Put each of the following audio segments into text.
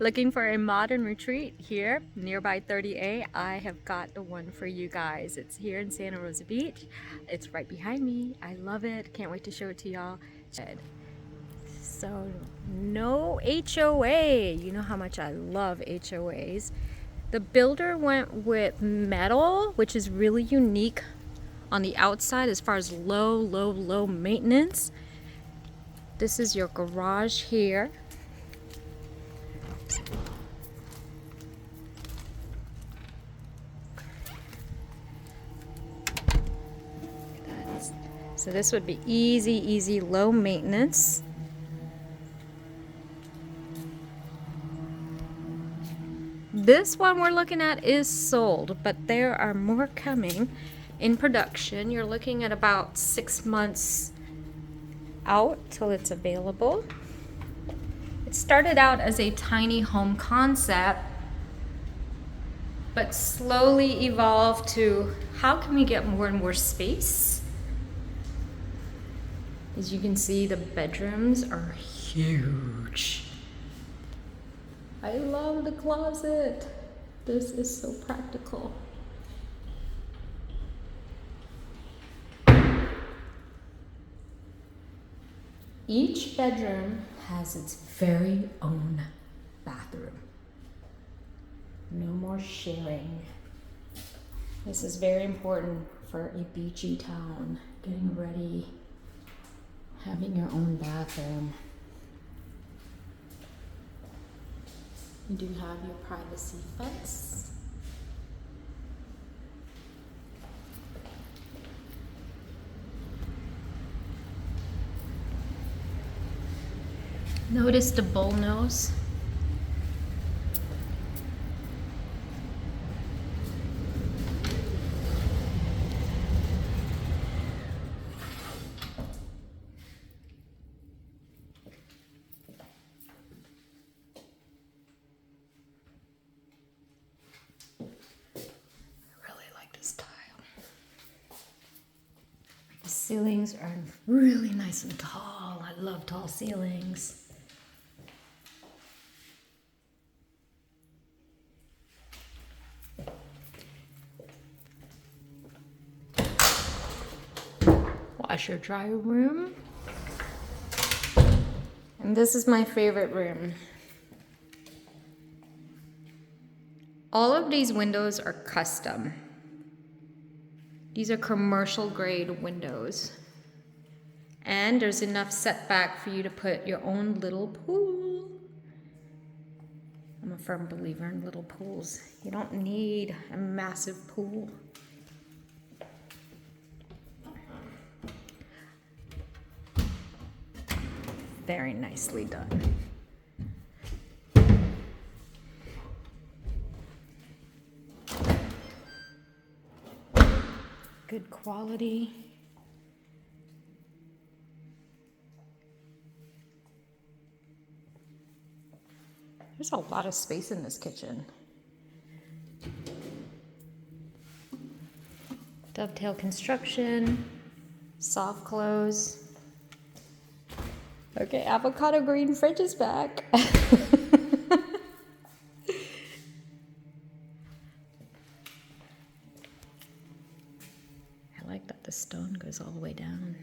Looking for a modern retreat here nearby 30A? I have got the one for you guys. It's here in Santa Rosa Beach. It's right behind me. I love it. Can't wait to show it to y'all. So no HOA. You know how much I love HOAs. The builder went with metal, which is really unique on the outside as far as low maintenance. This is your garage here. So this would be easy, low maintenance. This one we're looking at is sold, but there are more coming in production. You're looking at about 6 months out till it's available. It started out as a tiny home concept, but slowly evolved to how can we get more and more space? As you can see, the bedrooms are huge. I love the closet. This is so practical. Each bedroom has its very own bathroom. No more sharing. This is very important for a beachy town. Getting ready, having your own bathroom. You do have your privacy fence. Notice the bull nose. The ceilings are really nice and tall. I love tall ceilings. Washer dryer room. And this is my favorite room. All of these windows are custom. These are commercial grade windows. And there's enough setback for you to put your own little pool. I'm a firm believer in little pools. You don't need a massive pool. Very nicely done. Good quality. There's a lot of space in this kitchen. Dovetail construction, soft close. Okay, avocado green fridge is back. I like that the stone goes all the way down.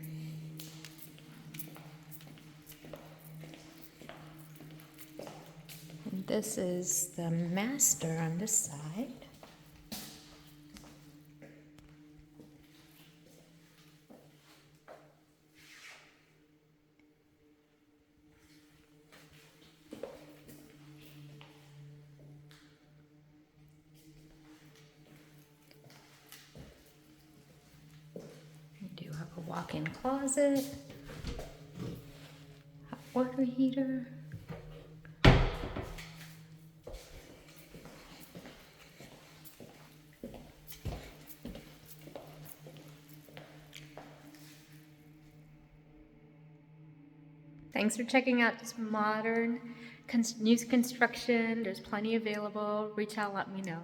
And this is the master on this side. A walk-in closet, hot water heater, thanks for checking out this modern new construction. There's plenty available. Reach out, let me know.